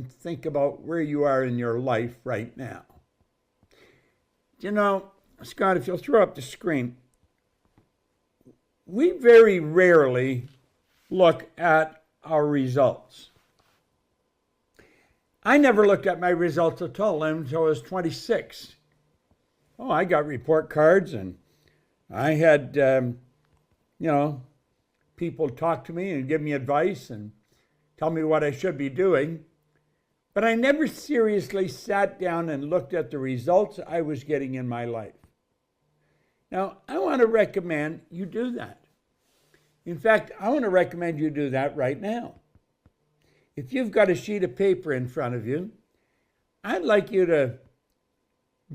Think about where you are in your life right now. You know, Scott, if you'll throw up the screen, we very rarely look at our results. I never looked at my results at all until I was 26. Oh, I got report cards and I had, people talk to me and give me advice and tell me what I should be doing. But I never seriously sat down and looked at the results I was getting in my life. Now, I want to recommend you do that. In fact, I want to recommend you do that right now. If you've got a sheet of paper in front of you, I'd like you to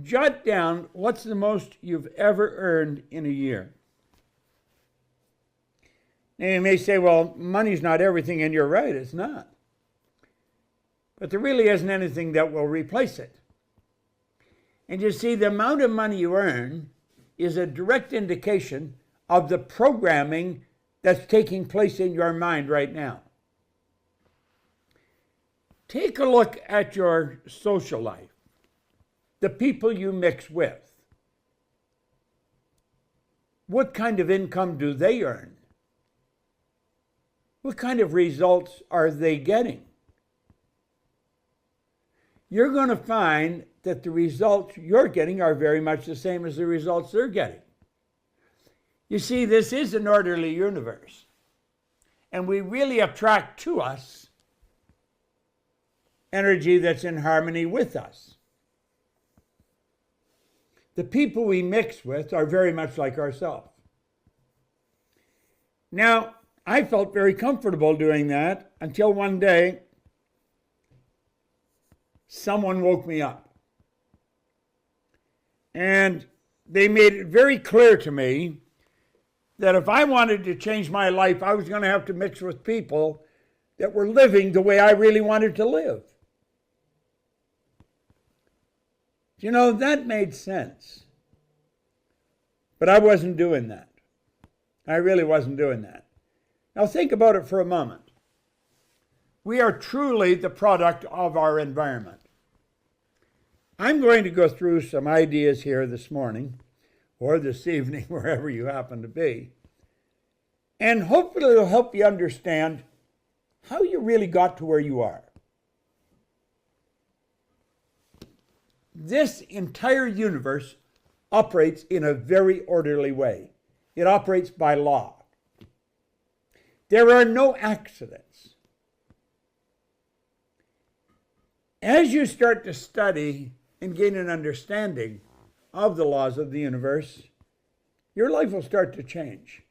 jot down what's the most you've ever earned in a year. Now, you may say, well, money's not everything, and you're right, it's not. But there really isn't anything that will replace it. And you see, the amount of money you earn is a direct indication of the programming that's taking place in your mind right now. Take a look at your social life, the people you mix with. What kind of income do they earn? What kind of results are they getting? You're going to find that the results you're getting are very much the same as the results they're getting. You see, this is an orderly universe, and we really attract to us energy that's in harmony with us. The people we mix with are very much like ourselves. Now, I felt very comfortable doing that until one day someone woke me up. And they made it very clear to me that if I wanted to change my life, I was going to have to mix with people that were living the way I really wanted to live. You know, that made sense. But I wasn't doing that. I really wasn't doing that. Now think about it for a moment. We are truly the product of our environment. I'm going to go through some ideas here this morning, or this evening, wherever you happen to be, and hopefully it'll help you understand how you really got to where you are. This entire universe operates in a very orderly way. It operates by law. There are no accidents. As you start to study and gain an understanding of the laws of the universe, your life will start to change.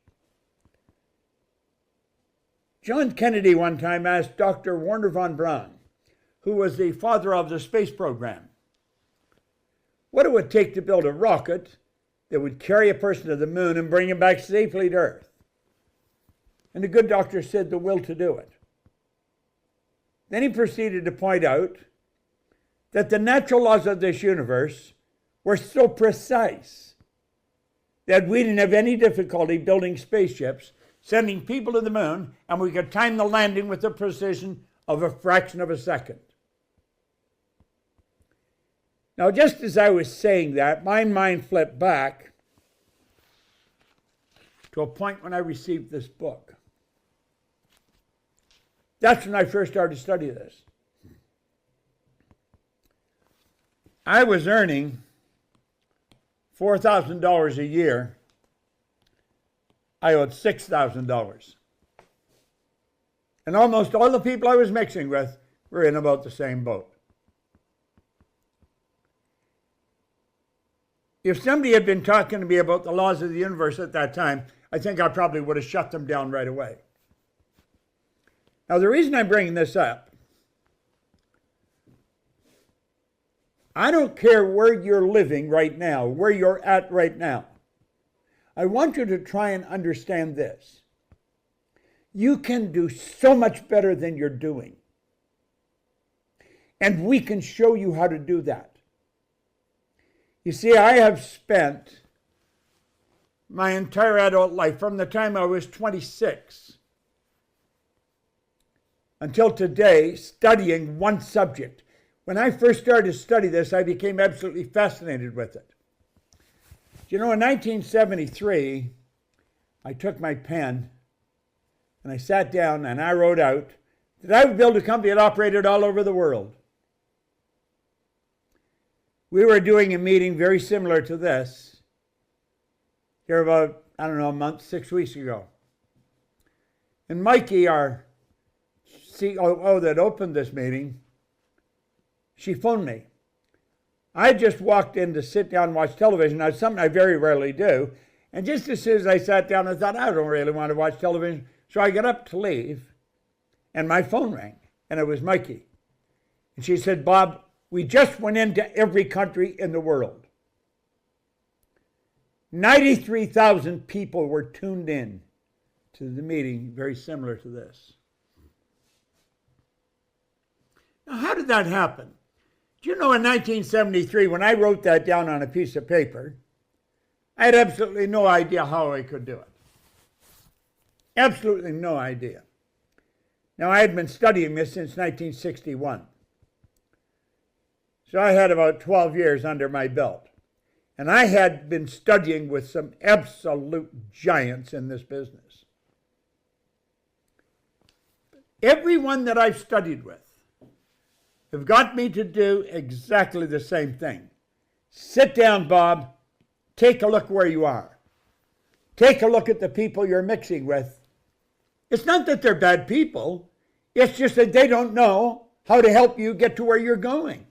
John Kennedy one time asked Dr. Wernher von Braun, who was the father of the space program, what it would take to build a rocket that would carry a person to the moon and bring him back safely to Earth. And the good doctor said the will to do it. Then he proceeded to point out that the natural laws of this universe were so precise that we didn't have any difficulty building spaceships, sending people to the moon, and we could time the landing with the precision of a fraction of a second. Now, just as I was saying that, my mind flipped back to a point when I received this book. That's when I first started to study this. I was earning $4,000 a year. I owed $6,000. And almost all the people I was mixing with were in about the same boat. If somebody had been talking to me about the laws of the universe at that time, I think I probably would have shut them down right away. Now, the reason I'm bringing this up, I don't care where you're living right now, where you're at right now. I want you to try and understand this. You can do so much better than you're doing. And we can show you how to do that. You see, I have spent my entire adult life, from the time I was 26, until today studying one subject. When I first started to study this, I became absolutely fascinated with it. You know, in 1973, I took my pen and I sat down and I wrote out that I would build a company that operated all over the world. We were doing a meeting very similar to this here about, I don't know, a month, 6 weeks ago. And Mikey, our COO that opened this meeting, she phoned me. I just walked in to sit down and watch television. That's something I very rarely do. And just as soon as I sat down, I thought, I don't really want to watch television. So I got up to leave, and my phone rang, and it was Mikey. And she said, Bob, we just went into every country in the world. 93,000 people were tuned in to the meeting, very similar to this. Now, how did that happen? Do you know in 1973, when I wrote that down on a piece of paper, I had absolutely no idea how I could do it. Absolutely no idea. Now, I had been studying this since 1961. So I had about 12 years under my belt. And I had been studying with some absolute giants in this business. Everyone that I've studied with have got me to do exactly the same thing. Sit down, Bob. Take a look where you are. Take a look at the people you're mixing with. It's not that they're bad people. It's just that they don't know how to help you get to where you're going.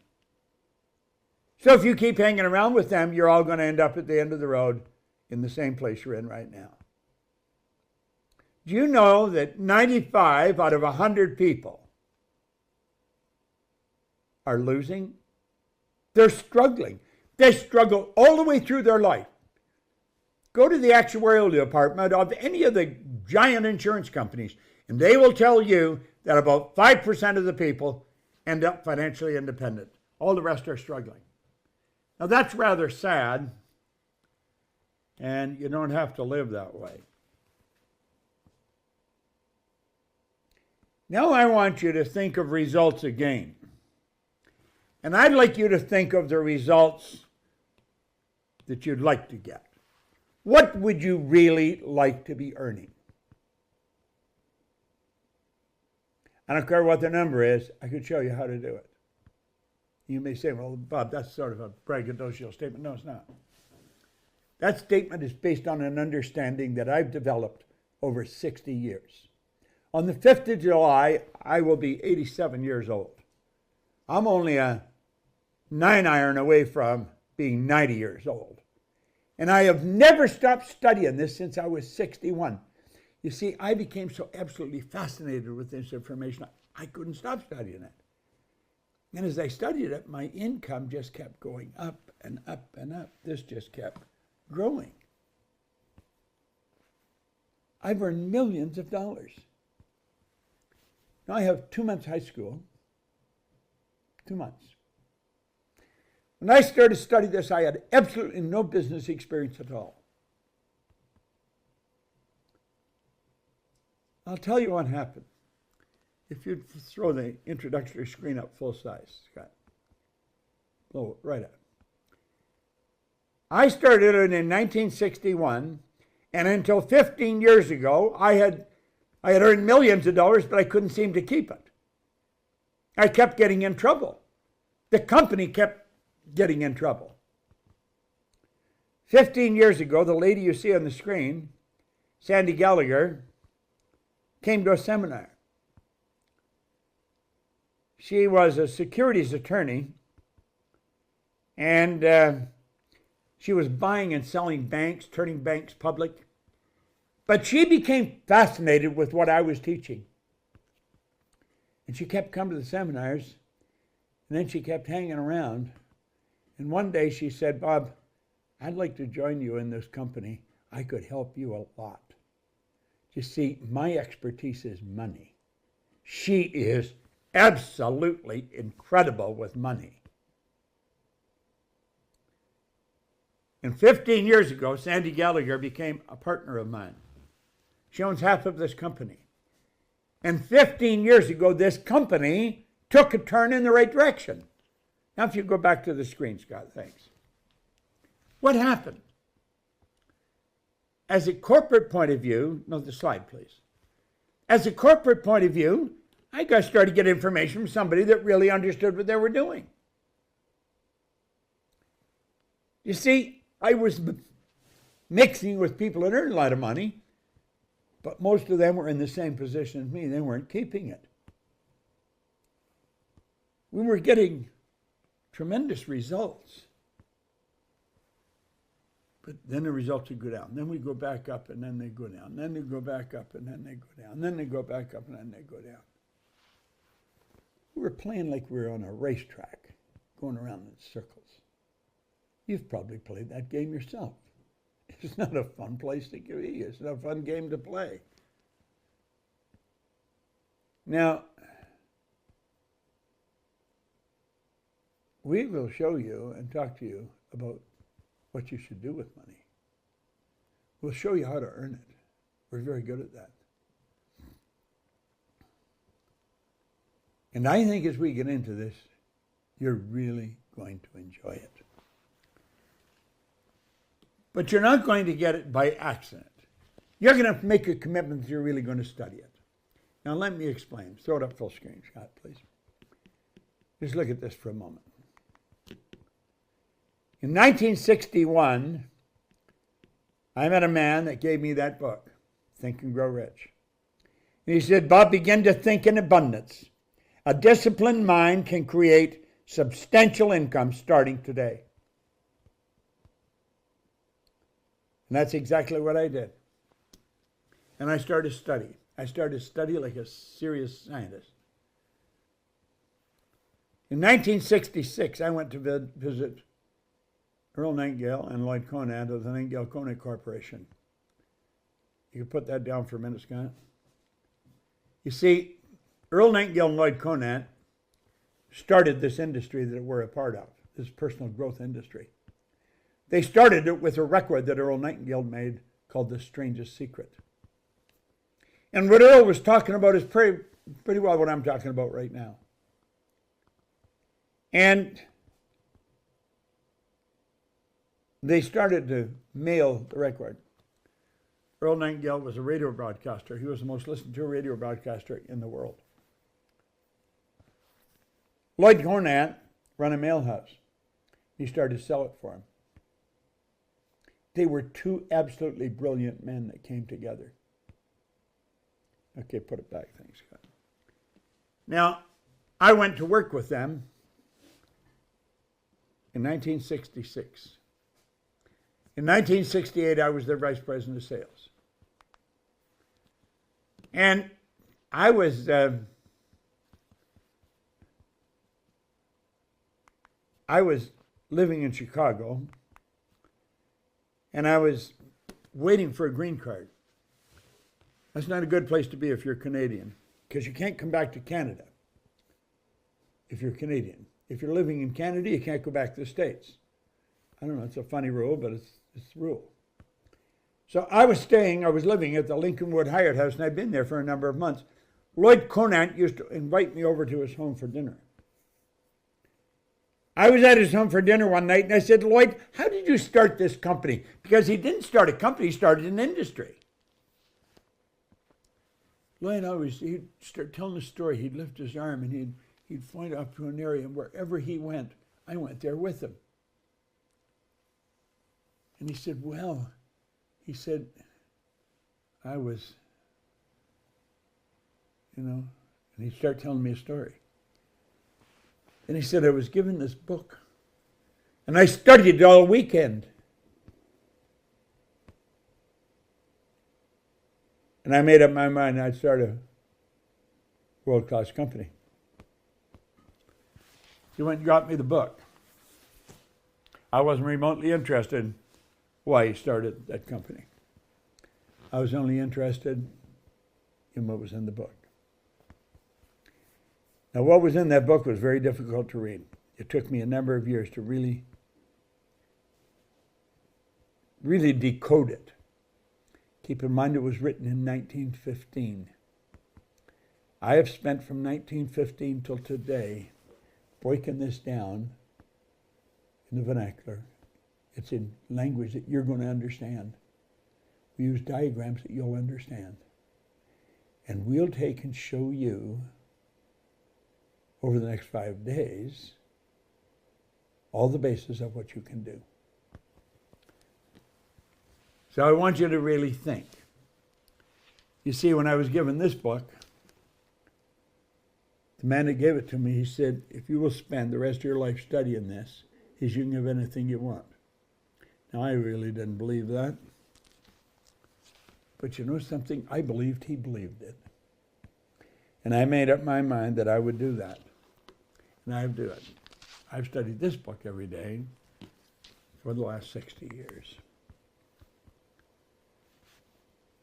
So if you keep hanging around with them, you're all going to end up at the end of the road in the same place you're in right now. Do you know that 95 out of 100 people are losing? They're struggling. They struggle all the way through their life. Go to the actuarial department of any of the giant insurance companies, and they will tell you that about 5% of the people end up financially independent. All the rest are struggling. Now that's rather sad, and you don't have to live that way. Now I want you to think of results again. And I'd like you to think of the results that you'd like to get. What would you really like to be earning? I don't care what the number is, I could show you how to do it. You may say, well, Bob, that's sort of a braggadocious statement. No, it's not. That statement is based on an understanding that I've developed over 60 years. On the 5th of July, I will be 87 years old. I'm only a 9-iron away from being 90 years old. And I have never stopped studying this since I was 61. You see, I became so absolutely fascinated with this information, I couldn't stop studying it. And as I studied it, my income just kept going up and up and up. This just kept growing. I've earned millions of dollars. Now I have 2 months high school. 2 months. When I started to study this, I had absolutely no business experience at all. I'll tell you what happened. If you'd throw the introductory screen up full size, Scott. Blow it right up. I started it in 1961, and until 15 years ago, I had earned millions of dollars, but I couldn't seem to keep it. I kept getting in trouble. The company kept getting in trouble. 15 years ago, the lady you see on the screen, Sandy Gallagher, came to a seminar. She was a securities attorney, and she was buying and selling banks, turning banks public. But she became fascinated with what I was teaching. And she kept coming to the seminars, and then she kept hanging around. And one day she said, Bob, I'd like to join you in this company. I could help you a lot. You see, my expertise is money. She is absolutely incredible with money. And 15 years ago, Sandy Gallagher became a partner of mine. She owns half of this company. And 15 years ago, this company took a turn in the right direction. Now, if you go back to the screen, Scott, thanks. What happened? As a corporate point of view, no, the slide, please. As a corporate point of view, I got started to get information from somebody that really understood what they were doing. You see, I was mixing with people that earned a lot of money, but most of them were in the same position as me. They weren't keeping it. We were getting tremendous results. But then the results would go down. Then we go back up, and then they go down. Then they go back up, and then they go down. Then they go back up, and then they go down. We were playing like we were on a racetrack, going around in circles. You've probably played that game yourself. It's not a fun place to be. It's not a fun game to play. Now, we will show you and talk to you about what you should do with money. We'll show you how to earn it. We're very good at that. And I think as we get into this, you're really going to enjoy it. But you're not going to get it by accident. You're going to make a commitment that you're really going to study it. Now let me explain. Throw it up full screen, Scott, please. Just look at this for a moment. In 1961, I met a man that gave me that book, Think and Grow Rich. And he said, Bob, begin to think in abundance. A disciplined mind can create substantial income starting today. And that's exactly what I did. And I started studying. I started to study like a serious scientist. In 1966, I went to visit Earl Nightingale and Lloyd Conant of the Nightingale Conant Corporation. You can put that down for a minute, Scott. You see, Earl Nightingale and Lloyd Conant started this industry that we're a part of, this personal growth industry. They started it with a record that Earl Nightingale made called The Strangest Secret. And what Earl was talking about is pretty well what I'm talking about right now. And they started to mail the record. Earl Nightingale was a radio broadcaster. He was the most listened to radio broadcaster in the world. Lloyd Conant ran a mail house. He started to sell it for him. They were two absolutely brilliant men that came together. Okay, put it back. Thanks, Scott. Now, I went to work with them in 1966. In 1968, I was their vice president of sales. And I was living in Chicago, and I was waiting for a green card. That's not a good place to be if you're Canadian, because you can't come back to Canada if you're Canadian. If you're living in Canada, you can't go back to the States. I don't know, it's a funny rule, but it's the rule. So I was living at the Lincolnwood Hyatt House, and I'd been there for a number of months. Lloyd Conant used to invite me over to his home for dinner. I was at his home for dinner one night, and I said, Lloyd, how did you start this company? Because he didn't start a company, he started an industry. Lloyd he'd start telling the story. He'd lift his arm, and he'd point up to an area, and wherever he went, I went there with him. And he said, I was, and he'd start telling me a story. And he said, I was given this book, and I studied it all weekend. And I made up my mind I'd start a world-class company. He went and got me the book. I wasn't remotely interested in why he started that company. I was only interested in what was in the book. Now, what was in that book was very difficult to read. It took me a number of years to really decode it. Keep in mind it was written in 1915. I have spent from 1915 till today breaking this down in the vernacular. It's in language that you're going to understand. We use diagrams that you'll understand. And we'll take and show you over the next 5 days all the basis of what you can do. So I want you to really think. You see, when I was given this book, the man that gave it to me, he said, if you will spend the rest of your life studying this, you can have anything you want. Now, I really didn't believe that. But you know something? I believed he believed it. And I made up my mind that I would do that. And I do it. I've studied this book every day for the last 60 years.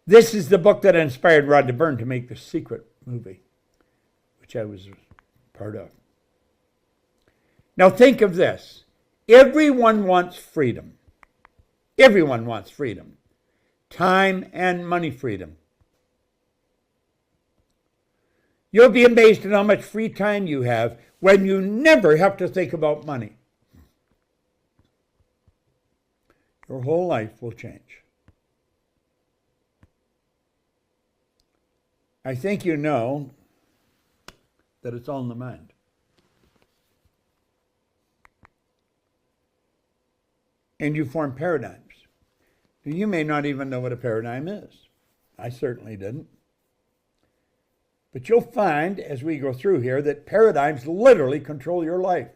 This is the book that inspired Rod Byrne to make The Secret movie, which I was part of. Now think of this. Everyone wants freedom. Everyone wants freedom. Time and money freedom. You'll be amazed at how much free time you have when you never have to think about money. Your whole life will change. I think you know that it's all in the mind. And you form paradigms. You may not even know what a paradigm is. I certainly didn't. But you'll find, as we go through here, that paradigms literally control your life.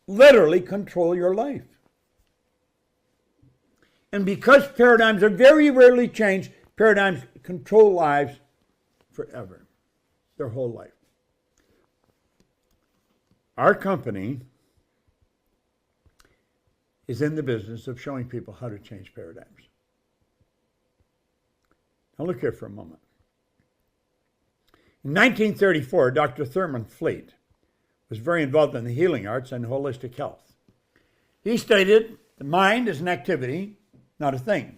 Literally control your life. And because paradigms are very rarely changed, paradigms control lives forever, their whole life. Our company is in the business of showing people how to change paradigms. Now look here for a moment. In 1934, Dr. Thurman Fleet was very involved in the healing arts and holistic health. He stated, the mind is an activity, not a thing.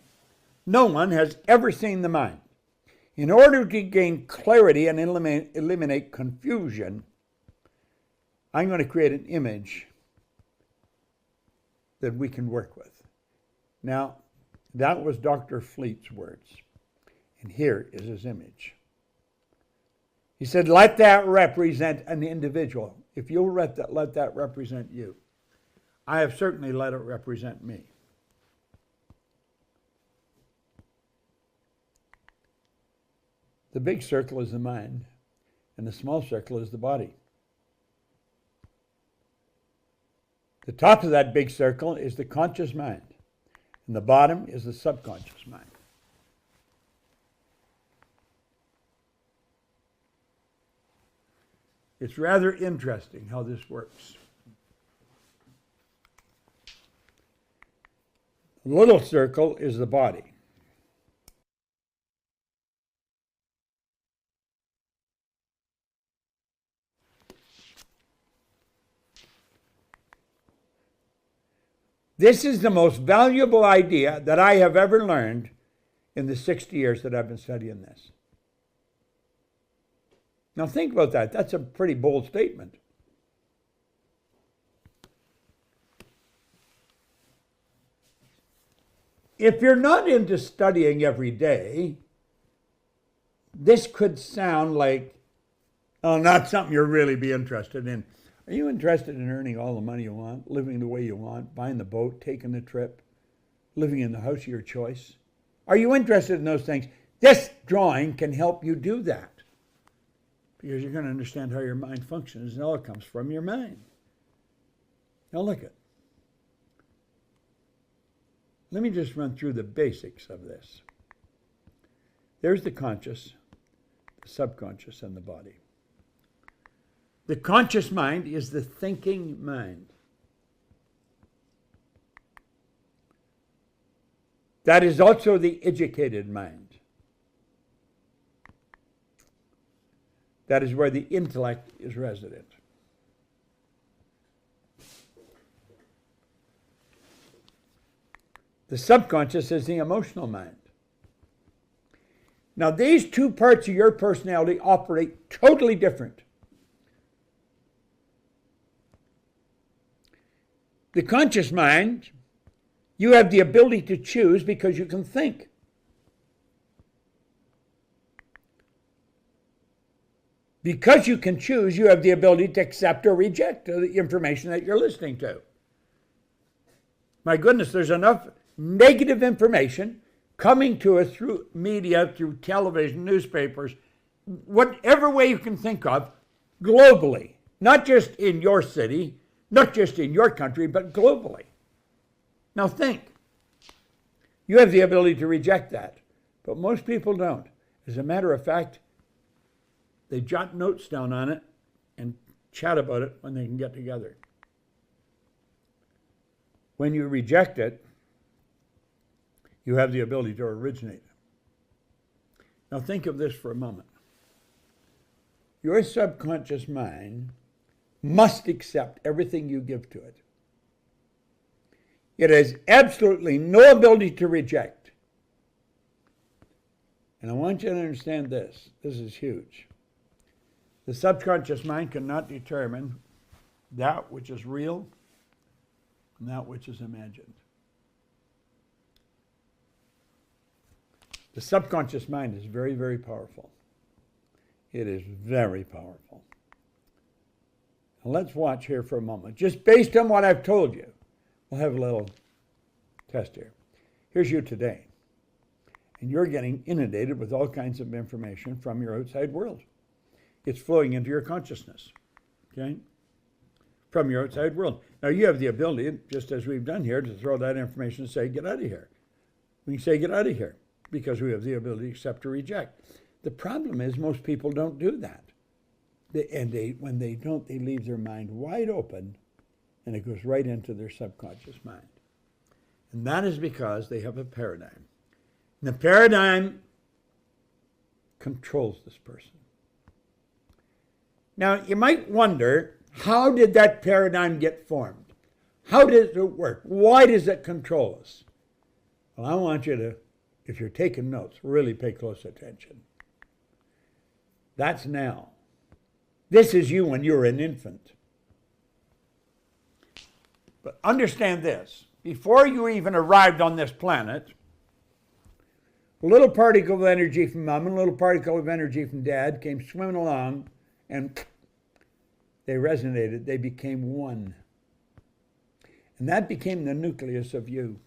No one has ever seen the mind. In order to gain clarity and eliminate confusion, I'm going to create an image that we can work with. Now, that was Dr. Fleet's words. And here is his image. He said, let that represent an individual. If you'll let that represent you. I have certainly let it represent me. The big circle is the mind, and the small circle is the body. The top of that big circle is the conscious mind, and the bottom is the subconscious mind. It's rather interesting how this works. The little circle is the body. This is the most valuable idea that I have ever learned in the 60 years that I've been studying this. Now think about that. That's a pretty bold statement. If you're not into studying every day, this could sound like, oh, not something you'll really be interested in. Are you interested in earning all the money you want, living the way you want, buying the boat, taking the trip, living in the house of your choice? Are you interested in those things? This drawing can help you do that. Because you're going to understand how your mind functions, and all it comes from your mind. Now look at. Let me just run through the basics of this. There's the conscious, the subconscious, and the body. The conscious mind is the thinking mind. That is also the educated mind. That is where the intellect is resident. The subconscious is the emotional mind. Now, these two parts of your personality operate totally different. The conscious mind, you have the ability to choose because you can think. Because you can choose, you have the ability to accept or reject the information that you're listening to. My goodness, there's enough negative information coming to us through media, through television, newspapers, whatever way you can think of, globally. Not just in your city, not just in your country, but globally. Now think. You have the ability to reject that, but most people don't. As a matter of fact, they jot notes down on it and chat about it when they can get together. When you reject it, you have the ability to originate. Now think of this for a moment. Your subconscious mind must accept everything you give to it. It has absolutely no ability to reject. And I want you to understand this. This is huge. The subconscious mind cannot determine that which is real and that which is imagined. The subconscious mind is very, very powerful. It is very powerful. Now let's watch here for a moment. Just based on what I've told you, we'll have a little test here. Here's you today. And you're getting inundated with all kinds of information from your outside world. It's flowing into your consciousness, okay? From your outside world. Now you have the ability, just as we've done here, to throw that information and say, get out of here. We can say, get out of here, because we have the ability to accept or reject. The problem is most people don't do that. When they don't, they leave their mind wide open, and it goes right into their subconscious mind. And that is because they have a paradigm. And the paradigm controls this person. Now, you might wonder, how did that paradigm get formed? How does it work? Why does it control us? Well, I want you to, if you're taking notes, really pay close attention. That's now. This is you when you were an infant. But understand this. Before you even arrived on this planet, a little particle of energy from mom and a little particle of energy from dad came swimming along, and they resonated. They became one. And that became the nucleus of you.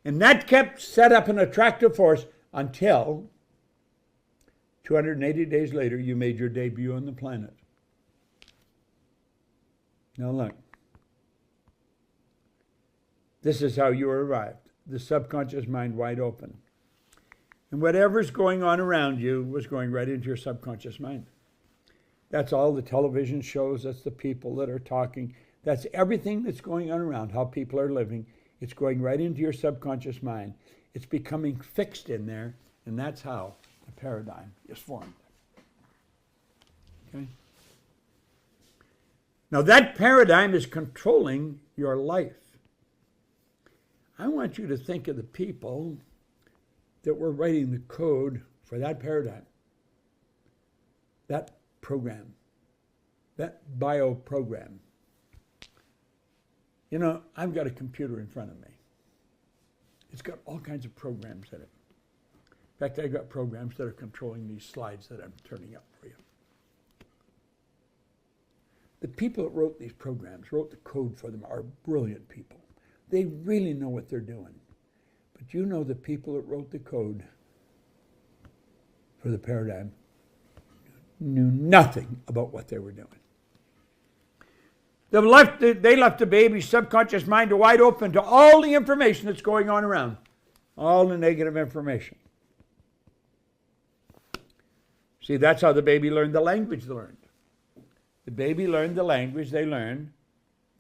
And that kept set up an attractive force until 280 days later, you made your debut on the planet. Now look. This is how you arrived. The subconscious mind wide open. And whatever's going on around you was going right into your subconscious mind. That's all the television shows. That's the people that are talking. That's everything that's going on around, how people are living. It's going right into your subconscious mind. It's becoming fixed in there, and that's how the paradigm is formed. Okay? Now that paradigm is controlling your life. I want you to think of the people that were writing the code for that paradigm, that program, that bio program. You know, I've got a computer in front of me. It's got all kinds of programs in it. In fact, I've got programs that are controlling these slides that I'm turning up for you. The people that wrote these programs, wrote the code for them, are brilliant people. They really know what they're doing. But you know the people that wrote the code for the paradigm knew nothing about what they were doing. They left the baby's subconscious mind wide open to all the information that's going on around, all the negative information. See, that's how the baby learned the language they learned. The baby learned the language they learned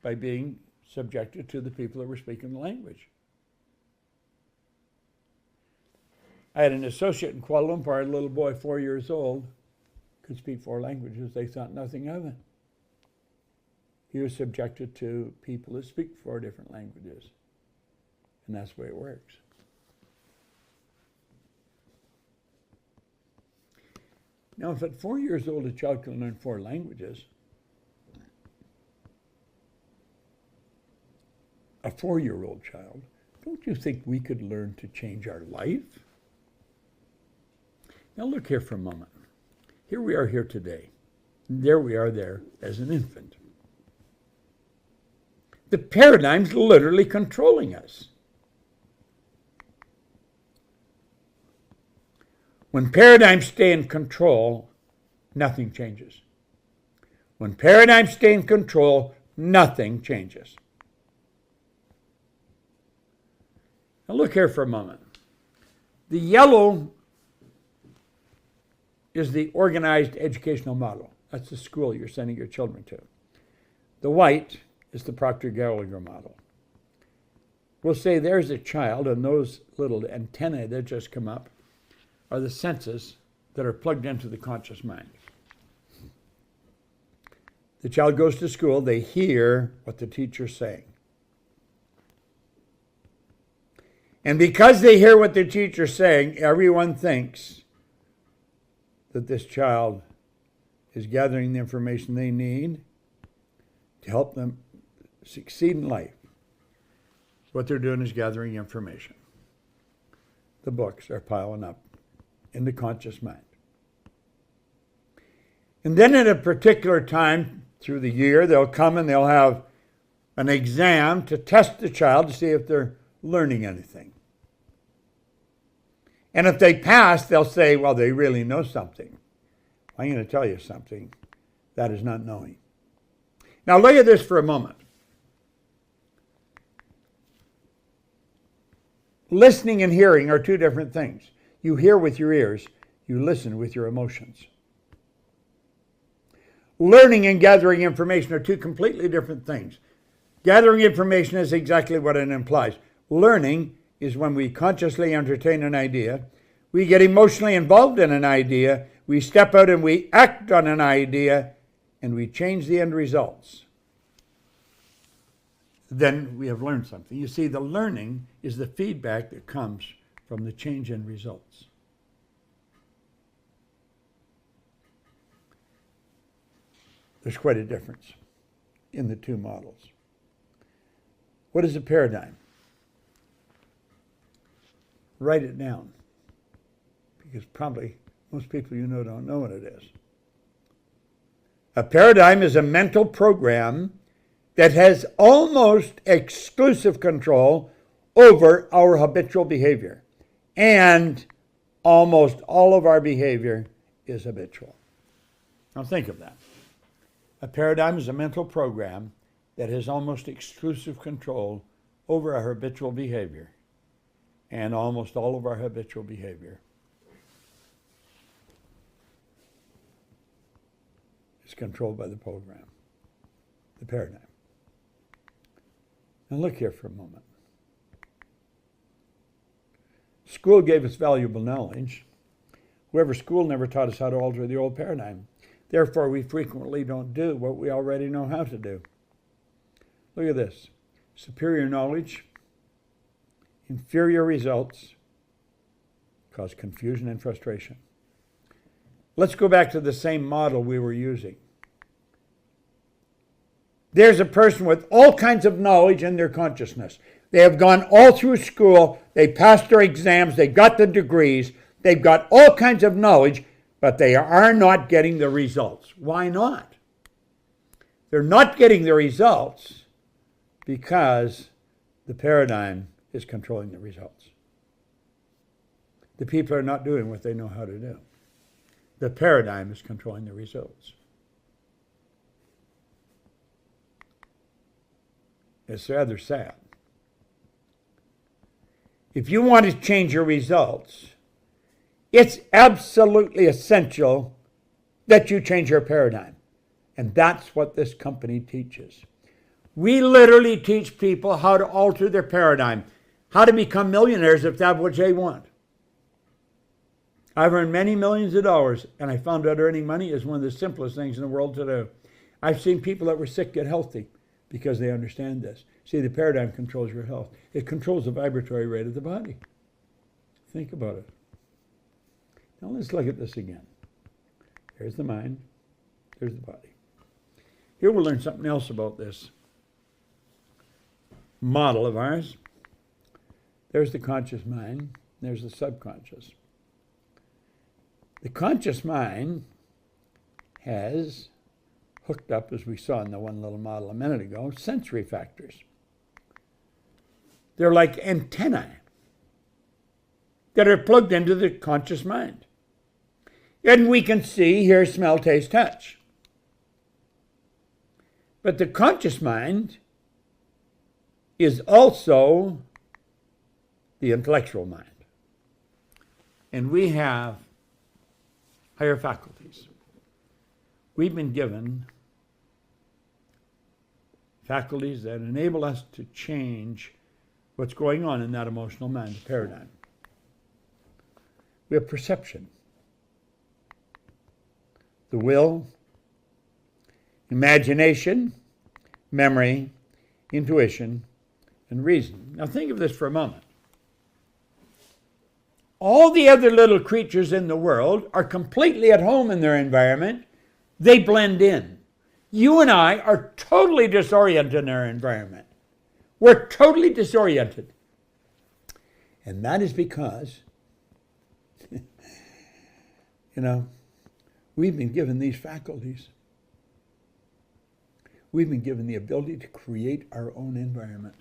by being subjected to the people that were speaking the language. I had an associate in Kuala Lumpur, a little boy, 4 years old, could speak 4 languages. They thought nothing of it. He was subjected to people that speak 4 different languages. And that's the way it works. Now, if at 4 years old a child can learn 4 languages, a 4-year-old child, don't you think we could learn to change our life? Now look here for a moment. Here we are here today. And there we are there as an infant. The paradigm's literally controlling us. When paradigms stay in control, nothing changes. When paradigms stay in control, nothing changes. Now look here for a moment. The yellow is the organized educational model. That's the school you're sending your children to. The white is the Proctor model. We'll say there's a child, and those little antennae that just come up are the senses that are plugged into the conscious mind. The child goes to school, they hear what the teacher's saying. And because they hear what the teacher's saying, everyone thinks that this child is gathering the information they need to help them succeed in life. What they're doing is gathering information. The books are piling up in the conscious mind. And then at a particular time through the year, they'll come and they'll have an exam to test the child to see if they're learning anything. And if they pass, they'll say, well, they really know something. I'm going to tell you something. That is not knowing. Now look at this for a moment. Listening and hearing are two different things. You hear with your ears. You listen with your emotions. Learning and gathering information are two completely different things. Gathering information is exactly what it implies. Learning is when we consciously entertain an idea, we get emotionally involved in an idea, we step out and we act on an idea, and we change the end results. Then we have learned something. You see, the learning is the feedback that comes from the change in results. There's quite a difference in the two models. What is a paradigm? Write it down, because probably most people you know don't know what it is. A paradigm is a mental program that has almost exclusive control over our habitual behavior. And almost all of our behavior is habitual. Now think of that. A paradigm is a mental program that has almost exclusive control over our habitual behavior. And almost all of our habitual behavior is controlled by the program, the paradigm. Now look here for a moment. School gave us valuable knowledge. However, school never taught us how to alter the old paradigm. Therefore, we frequently don't do what we already know how to do. Look at this. Superior knowledge, inferior results cause confusion and frustration. Let's go back to the same model we were using. There's a person with all kinds of knowledge in their consciousness. They have gone all through school, they passed their exams, they got the degrees, they've got all kinds of knowledge, but they are not getting the results. Why not? They're not getting the results because the paradigm is controlling the results. The people are not doing what they know how to do. The paradigm is controlling the results. It's rather sad. If you want to change your results, it's absolutely essential that you change your paradigm. And that's what this company teaches. We literally teach people how to alter their paradigm, how to become millionaires if that's what they want. I've earned many millions of dollars, and I found out earning money is one of the simplest things in the world to do. I've seen people that were sick get healthy because they understand this. See, the paradigm controls your health. It controls the vibratory rate of the body. Think about it. Now let's look at this again. There's the mind. There's the body. Here we'll learn something else about this model of ours. There's the conscious mind. There's the subconscious. The conscious mind has hooked up, as we saw in the one little model a minute ago, sensory factors. They're like antennae that are plugged into the conscious mind. And we can see, hear, smell, taste, touch. But the conscious mind is also the intellectual mind. And we have higher faculties. We've been given faculties that enable us to change what's going on in that emotional mind paradigm. We have perception, the will, imagination, memory, intuition, and reason. Now think of this for a moment. All the other little creatures in the world are completely at home in their environment. They blend in. You and I are totally disoriented in our environment. We're totally disoriented. And that is because, we've been given these faculties. We've been given the ability to create our own environment.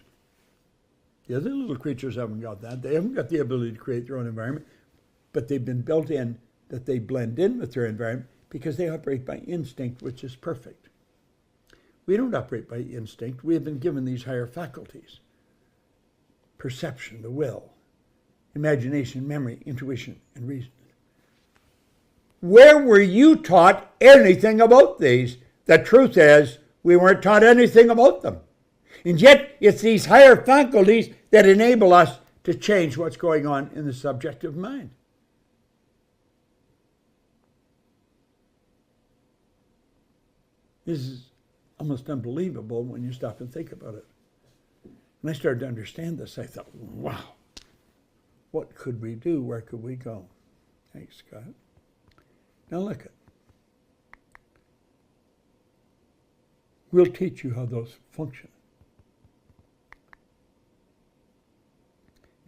The other little creatures haven't got that. They haven't got the ability to create their own environment, but they've been built in that they blend in with their environment because they operate by instinct, which is perfect. We don't operate by instinct. We have been given these higher faculties. Perception, the will, imagination, memory, intuition, and reason. Where were you taught anything about these? The truth is, we weren't taught anything about them. And yet, it's these higher faculties that enable us to change what's going on in the subjective mind. This is almost unbelievable when you stop and think about it. When I started to understand this, I thought, wow, what could we do? Where could we go? Thanks, Scott. Now look at. We'll teach you how those function.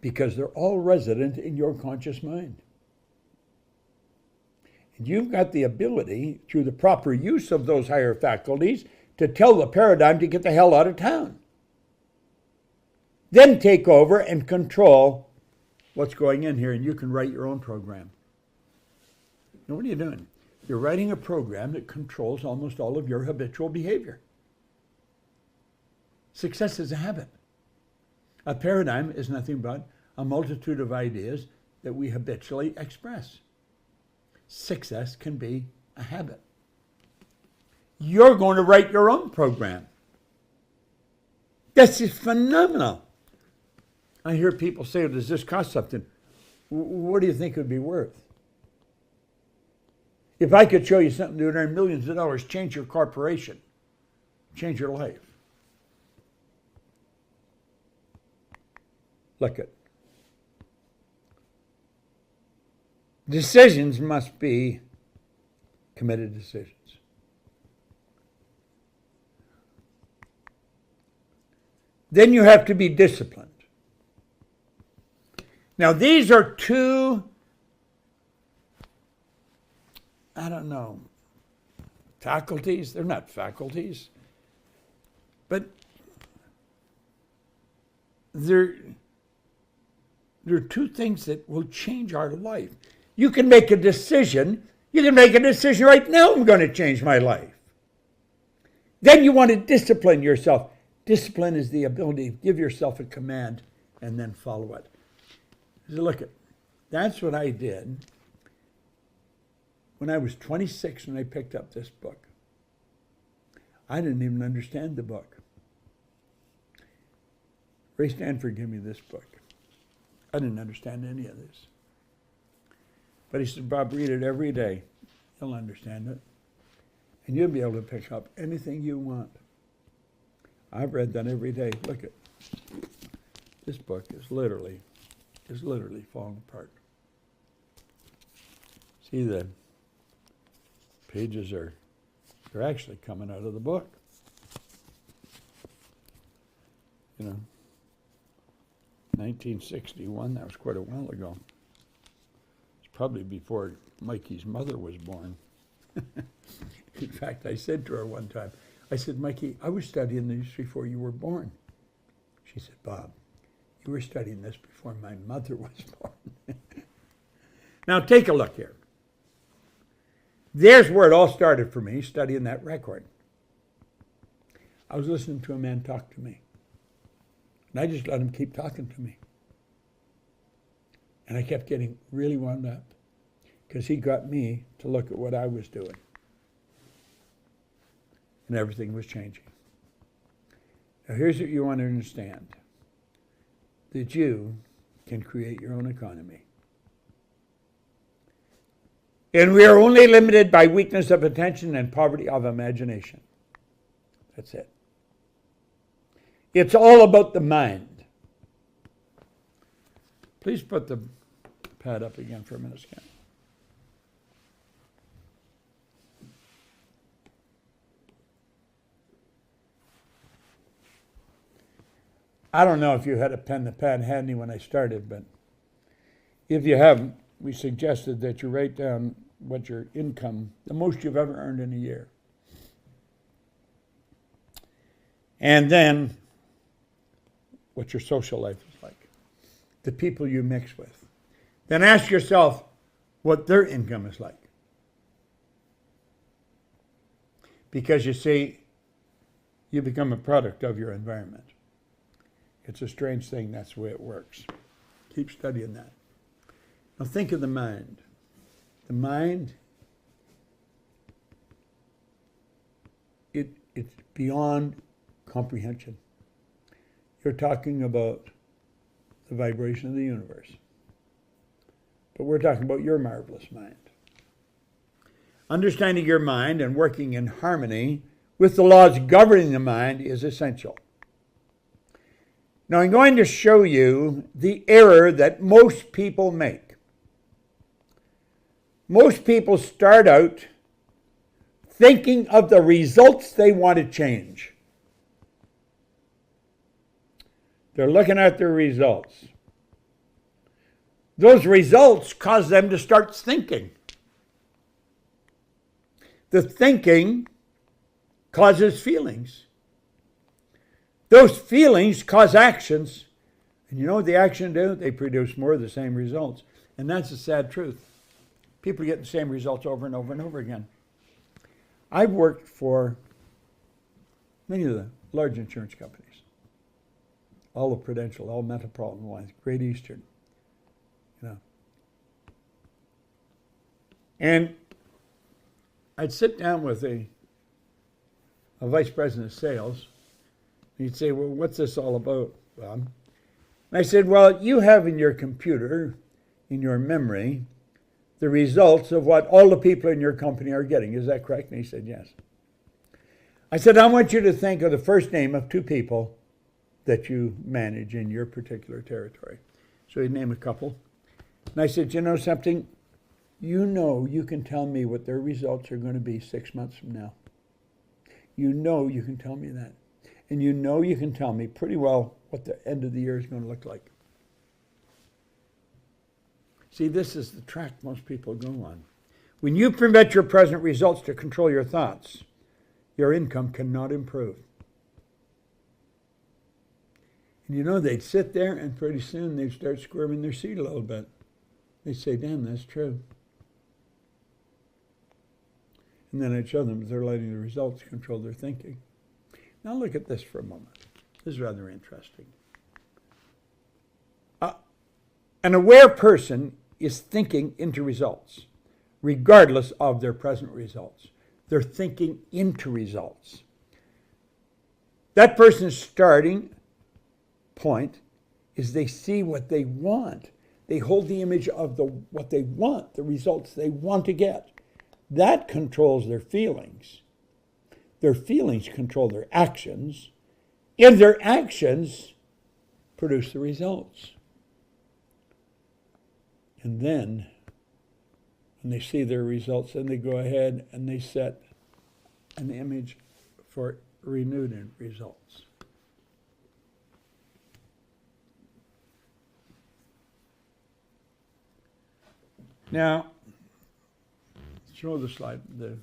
Because they're all resident in your conscious mind. And you've got the ability, through the proper use of those higher faculties, to tell the paradigm to get the hell out of town. Then take over and control what's going in here, and you can write your own program. Now, what are you doing? You're writing a program that controls almost all of your habitual behavior. Success is a habit. A paradigm is nothing but a multitude of ideas that we habitually express. Success can be a habit. You're going to write your own program. This is phenomenal. I hear people say, does this cost something? What do you think it would be worth? If I could show you something to earn millions of dollars, change your corporation, change your life. Look at. Decisions must be committed decisions. Then you have to be disciplined. Now these are two, faculties. They're not faculties, but they're two things that will change our life. You can make a decision. You can make a decision right now, I'm going to change my life. Then you want to discipline yourself. Discipline is the ability to give yourself a command and then follow it. So look, that's what I did when I was 26 when I picked up this book. I didn't even understand the book. Ray Stanford gave me this book. I didn't understand any of this. But he said, Bob, read it every day. You'll understand it. And you'll be able to pick up anything you want. I've read that every day. Look at this book is literally falling apart. See Pages they're actually coming out of the book. You know, 1961, that was quite a while ago. It's probably before Mikey's mother was born. In fact, I said to her one time, I said, Mikey, I was studying this before you were born. She said, Bob, you were studying this before my mother was born. Now take a look here. There's where it all started for me, studying that record. I was listening to a man talk to me. And I just let him keep talking to me. And I kept getting really wound up because he got me to look at what I was doing. And everything was changing. Now here's what you want to understand. That you can create your own economy. And we are only limited by weakness of attention and poverty of imagination. That's it. It's all about the mind. Please put the pad up again for a minute, Scan. I don't know if you had a pen and pad handy when I started, but if you haven't, we suggested that you write down what your income, the most you've ever earned in a year. And then what your social life is like, the people you mix with. Then ask yourself what their income is like. Because you see, you become a product of your environment. It's a strange thing, that's the way it works. Keep studying that. Now think of the mind. The mind, it's beyond comprehension. You're talking about the vibration of the universe. But we're talking about your marvelous mind. Understanding your mind and working in harmony with the laws governing the mind is essential. Now I'm going to show you the error that most people make. Most people start out thinking of the results they want to change. They're looking at their results. Those results cause them to start thinking. The thinking causes feelings. Those feelings cause actions. And you know what the action do? They produce more of the same results. And that's the sad truth. People get the same results over and over and over again. I've worked for many of the large insurance companies. All of Prudential, all Metropolitan Lines, Great Eastern. You know. And I'd sit down with a vice president of sales, and he'd say, well, what's this all about, Bob? And I said, well, you have in your computer, in your memory, the results of what all the people in your company are getting. Is that correct? And he said, yes. I said, I want you to think of the first name of two people that you manage in your particular territory. So he'd name a couple. And I said, you know something? You know you can tell me what their results are going to be 6 months from now. You know you can tell me that. And you know you can tell me pretty well what the end of the year is going to look like. See, this is the track most people go on. When you permit your present results to control your thoughts, your income cannot improve. And you know, they'd sit there and pretty soon they'd start squirming their seat a little bit. They'd say, damn, that's true. And then I'd show them that they're letting the results control their thinking. Now look at this for a moment. This is rather interesting. An aware person is thinking into results, regardless of their present results. They're thinking into results. That person's starting point is they see what they want. They hold the image of what they want, the results they want to get. That controls their feelings. Their feelings control their actions, and their actions produce the results. And then, and they see their results, and they go ahead and they set an image for renewed results. Now, show the slide, the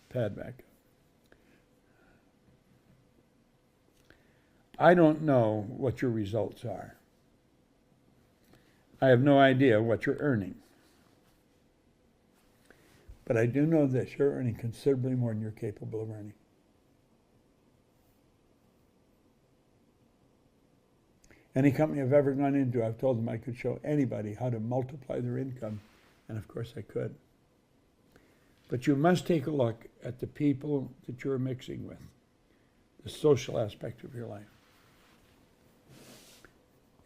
pad back. I don't know what your results are. I have no idea what you're earning. But I do know this, you're earning considerably more than you're capable of earning. Any company I've ever gone into, I've told them I could show anybody how to multiply their income, and of course I could. But you must take a look at the people that you're mixing with, the social aspect of your life.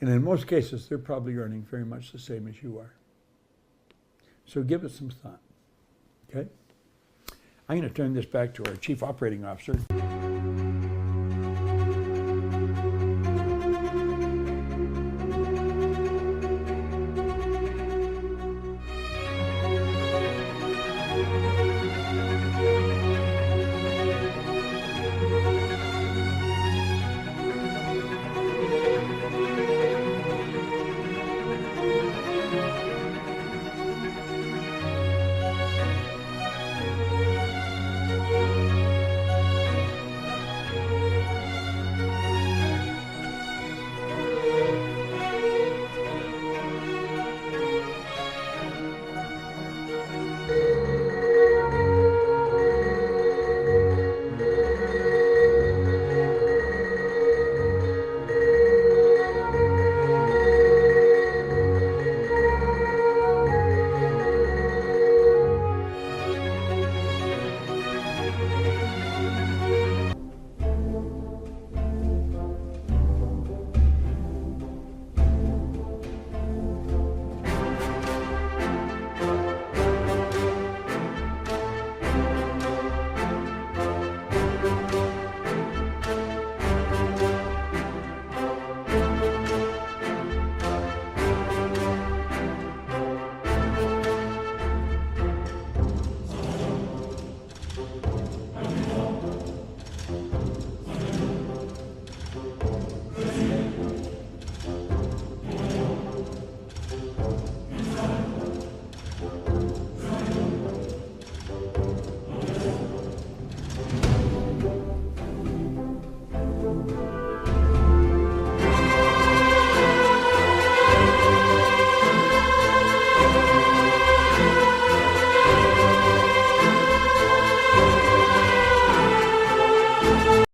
And in most cases, they're probably earning very much the same as you are. So give it some thought, okay? I'm going to turn this back to our Chief Operating Officer.